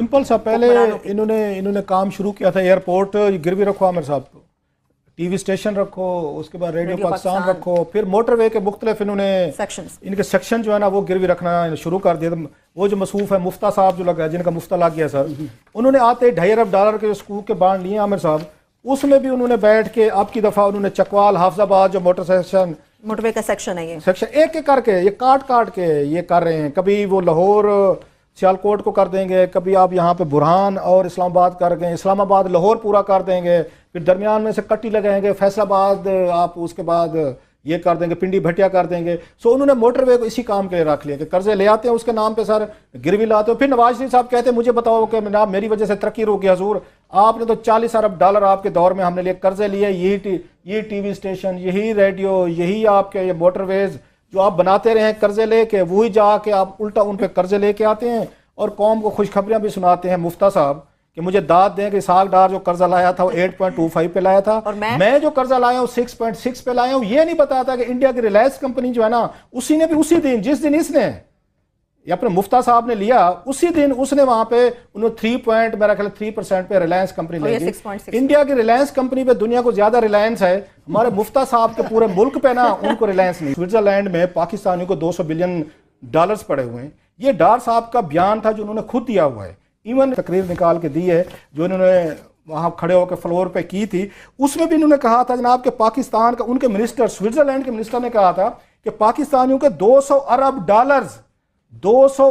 Simple سا پہلے انہوں نے کام شروع کیا تھا ایئرپورٹ گروی رکھو عامر صاحب کو، ٹی وی اسٹیشن رکھو، اس کے بعد ریڈیو پاکستان رکھو، پھر موٹر وے کے مختلف انہوں نے ان کے سیکشن جو ہے نا وہ گروی رکھنا شروع کر دیا. وہ جو مصروف ہے مفتہ صاحب جو لگا ہے، جن کا مفتہ لگ گیا سر، انہوں نے آتے $2.5 ارب کے سکوک کے بانڈ لیے عامر صاحب. اس میں بھی انہوں نے بیٹھ کے اب کی دفعہ انہوں نے چکوال حافظ آباد جو موٹر وے کا سیکشن ہے، یہ سیکشن ایک ایک کر کے یہ کاٹ کے یہ کر رہے ہیں. کبھی وہ لاہور سیالکوٹ کو کر دیں گے، کبھی آپ یہاں پہ برہان اور اسلام آباد کر گئے، اسلام آباد لاہور پورا کر دیں گے، پھر درمیان میں سے کٹی لگائیں گے، فیصل آباد آپ اس کے بعد یہ کر دیں گے، پنڈی بھٹیا کر دیں گے. سو انہوں نے موٹر وے کو اسی کام کے لیے رکھ لیا کہ قرضے لے آتے ہیں اس کے نام پہ سر، گروی لاتے ہو. پھر نواز شریف صاحب کہتے ہیں مجھے بتاؤ کہ جناب میری وجہ سے ترقی روک گیا حضور، آپ نے تو $40 ارب آپ کے دور میں ہم نے لیے قرضے لیے، یہی ٹی وی اسٹیشن، یہی ریڈیو، یہی آپ کے یہ موٹر ویز جو آپ بناتے رہے ہیں قرضے لے کے، وہی جا کے آپ الٹا ان پہ قرضے لے کے آتے ہیں اور قوم کو خوشخبریاں بھی سناتے ہیں مفتہ صاحب کہ مجھے داد دیں کہ اسحاق ڈار جو قرضہ لایا تھا وہ 8.25 پہ لایا تھا، اور میں جو قرضہ لایا ہوں 6.6 پہ لایا ہوں. یہ نہیں بتاتا کہ انڈیا کی ریلائنس کمپنی جو ہے نا اسی نے بھی اسی دن جس دن اس نے یا اپنے مفتہ صاحب نے لیا اسی دن اس نے وہاں پہ انہوں 3% پہ ریلائنس کمپنی لے گی. انڈیا کی ریلائنس کمپنی پہ دنیا کو زیادہ ریلائنس ہے، ہمارے مفتہ صاحب کے پورے ملک پہ نا ان کو ریلائنس نہیں. سوئٹزرلینڈ میں پاکستانیوں کو $200 بلین پڑے ہوئے ہیں. یہ ڈار صاحب کا بیان تھا جو انہوں نے خود دیا ہوا ہے، ایون تقریر نکال کے دی ہے جو انہوں نے وہاں کھڑے ہو کے فلور پہ کی تھی. اس میں بھی انہوں نے کہا تھا جناب کہ پاکستان کا، ان کے منسٹر سوئٹزرلینڈ کے منسٹر نے کہا تھا کہ پاکستانیوں کے $200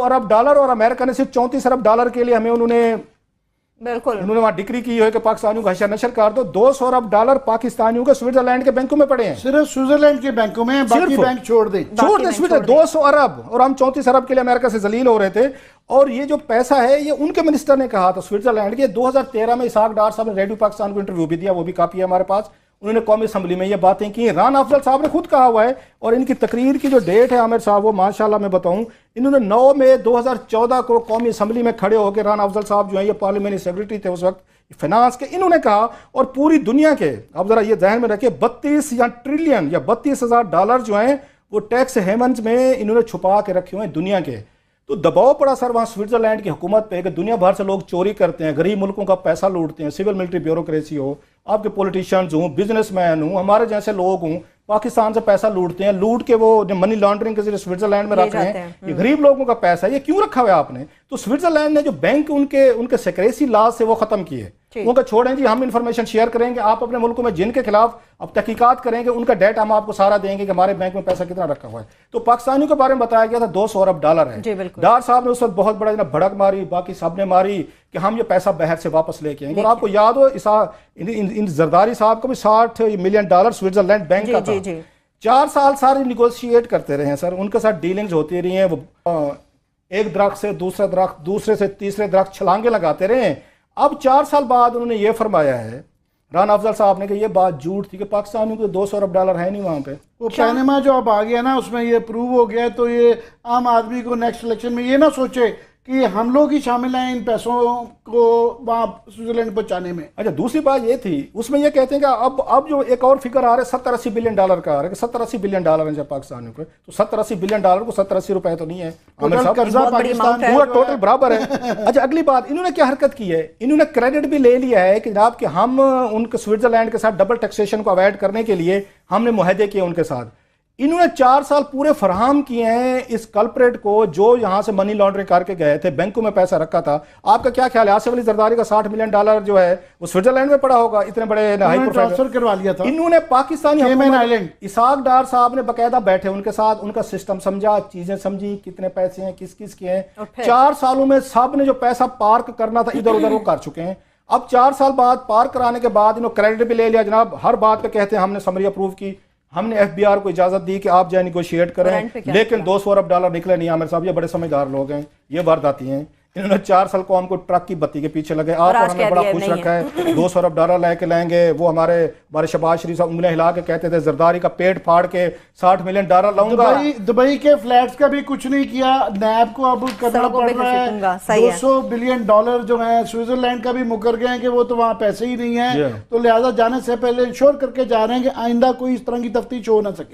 ارب اور امریکہ نے صرف $34 ارب کے لیے ہمیں انہوں نے وہاں ڈگری کی ہے کہ پاکستانیوں کو حشر نشر کر دو. $200 ارب پاکستانیوں کے سوئٹزرلینڈ کے بینکوں میں پڑے ہیں، صرف سوئٹزرلینڈ کے بینکوں میں، باقی بینک چھوڑ دیں 200 ارب، اور ہم 34 ارب کے لیے امریکہ سے ذلیل ہو رہے تھے. اور یہ جو پیسہ ہے یہ ان کے منسٹر نے کہا تھا سوئٹزرلینڈ کے. 2013 میں اسحاق ڈار صاحب نے ریڈیو پاکستان کو انٹرویو بھی دیا، وہ بھی کاپی ہے ہمارے پاس. انہوں نے قومی اسمبلی میں یہ باتیں کی. رانا افضل صاحب نے خود کہا ہوا ہے، اور ان کی تقریر کی جو ڈیٹ ہے عامر صاحب وہ ماشاءاللہ میں بتاؤں، انہوں نے 9 مئی 2014 کو قومی اسمبلی میں کھڑے ہو کے، رانا افضل صاحب جو ہیں یہ پارلیمنٹری سیکرٹری تھے اس وقت فائنانس کے، انہوں نے کہا اور پوری دنیا کے، اب ذرا یہ ذہن میں رکھیں، 32 ٹریلین یا $32,000 جو ہیں وہ ٹیکس ہیونز میں انہوں نے چھپا کے رکھے ہوئے ہیں دنیا کے. تو دباؤ پڑا سر وہاں سوئٹزرلینڈ کی حکومت پہ کہ دنیا بھر سے لوگ چوری کرتے ہیں، غریب ملکوں کا پیسہ لوٹتے ہیں، سول ملٹری بیوروکریسی ہو، آپ کے پولیٹیشنز ہوں، بزنس مین ہوں، ہمارے جیسے لوگ ہوں، پاکستان سے پیسہ لوٹتے ہیں، لوٹ کے وہ منی لانڈرنگ کے ذریعے سوئٹزرلینڈ میں رکھ رہے ہیں. یہ غریب لوگوں کا پیسہ ہے، یہ کیوں رکھا ہوا ہے آپ نے؟ تو سوئٹزرلینڈ نے جو بینک ان کے سیکریسی لاز سے وہ ختم کیے، ان کا چھوڑیں جی ہم انفارمیشن شیئر کریں گے، آپ اپنے ملکوں میں جن کے خلاف اب تحقیقات کریں گے ان کا ڈیٹا ہم آپ کو سارا دیں گے کہ ہمارے بینک میں پیسہ کتنا رکھا ہوا ہے. تو پاکستانیوں کے بارے میں بتایا گیا تھا $200 ارب ہے. ڈار صاحب نے اس وقت بہت بڑا بھڑک ماری، باقی سب نے ماری کہ ہم یہ پیسہ باہر سے واپس لے کے آئیں گے. اور آپ کو یاد ہو ان زرداری صاحب کو بھی $60 ملین سوئٹزرلینڈ بینک کا تھا. 4 سال سارے نیگوشیٹ کرتے رہے ہیں سر، ان کے ساتھ ڈیلنگز ہوتی رہی ہیں. وہ ایک درخت سے دوسرا درخت، دوسرے سے تیسرے درخت چھلانگے لگاتے رہے ہیں. اب 4 سال بعد انہوں نے یہ فرمایا ہے رانا افضل صاحب نے کہ یہ بات جھوٹ تھی کہ پاکستانیوں کو $200 ارب ہے نہیں وہاں پہ. وہ پینما جو اب آ گیا نا اس میں یہ پروو ہو گیا، تو یہ عام آدمی کو نیکسٹ الیکشن میں یہ نہ سوچے کہ ہم لوگ ہی شامل ہیں ان پیسوں کو وہاں سوئٹزرلینڈ پہنچانے میں. اچھا دوسری بات یہ تھی، اس میں یہ کہتے ہیں کہ اب جو ایک اور فگر آ رہا ہے $70-80 بلین کا آ رہا ہے کہ $70-80 بلین ہیں جب پاکستانیوں کو، تو $70-80 بلین کو 70-80 روپے تو نہیں ہے، قرضہ پاکستان پورا ٹوٹل برابر ہے. اچھا اگلی بات انہوں نے کیا حرکت کی ہے، انہوں نے کریڈٹ بھی لے لیا ہے کہ جناب کہ ہم ان کے سوئٹزرلینڈ کے ساتھ ڈبل ٹیکسیشن کو اوائڈ کرنے کے لیے ہم نے معاہدے کیے ان کے ساتھ. انہوں نے 4 سال پورے فراہم کیے ہیں اس کلپریٹ کو جو یہاں سے منی لانڈرنگ کر کے گئے تھے، بینکوں میں پیسہ رکھا تھا. آپ کا کیا خیال ہے آصف علی زرداری کا $60 ملین جو ہے وہ سوئٹزرلینڈ میں پڑا ہوگا؟ اتنے بڑے ٹرانسفر کروا لیا تھا انہوں نے پاکستانی اسحاق ڈار صاحب نے باقاعدہ بیٹھے ان کے ساتھ، ان کا سسٹم سمجھا، چیزیں سمجھی، کتنے پیسے ہیں کس کے ہیں. 4 سالوں میں سب نے جو پیسہ پارک کرنا تھا ادھر ادھر وہ کر چکے ہیں. اب 4 سال بعد پارک کرانے کے بعد انہوں کریڈٹ بھی لے لیا. جناب ہر بات پہ کہتے ہیں ہم نے سمری اپروو کی، ہم نے FBR کو اجازت دی کہ آپ جائیں نیگوشیٹ کریں، لیکن $200 ارب نکلے نہیں. عامر صاحب یہ بڑے سمجھدار لوگ ہیں، یہ وارداتی ہیں. انہوں نے 4 سال قوم کو ٹرک کی بتی کے پیچھے لگے. آپ اور ہمیں بڑا خوش رکھا ہے، $200 ارب لے کے لائیں گے. وہ ہمارے شہباز شریف صاحب انگلیاں ہلا کے کہتے تھے زرداری کا پیٹ پھاڑ کے $60 ملین لاؤں گا. دبئی کے فلیٹس کا بھی کچھ نہیں کیا، نیب کو اب کرنا پڑ رہا ہے. $200 بلین جو ہیں سوئٹزرلینڈ کا بھی مکر گئے ہیں کہ وہ تو وہاں پیسے ہی نہیں ہیں، تو لہٰذا جانے سے پہلے انشور کر کے جا رہے ہیں کہ آئندہ کوئی اس طرح کی تفتیش ہو نہ سکے.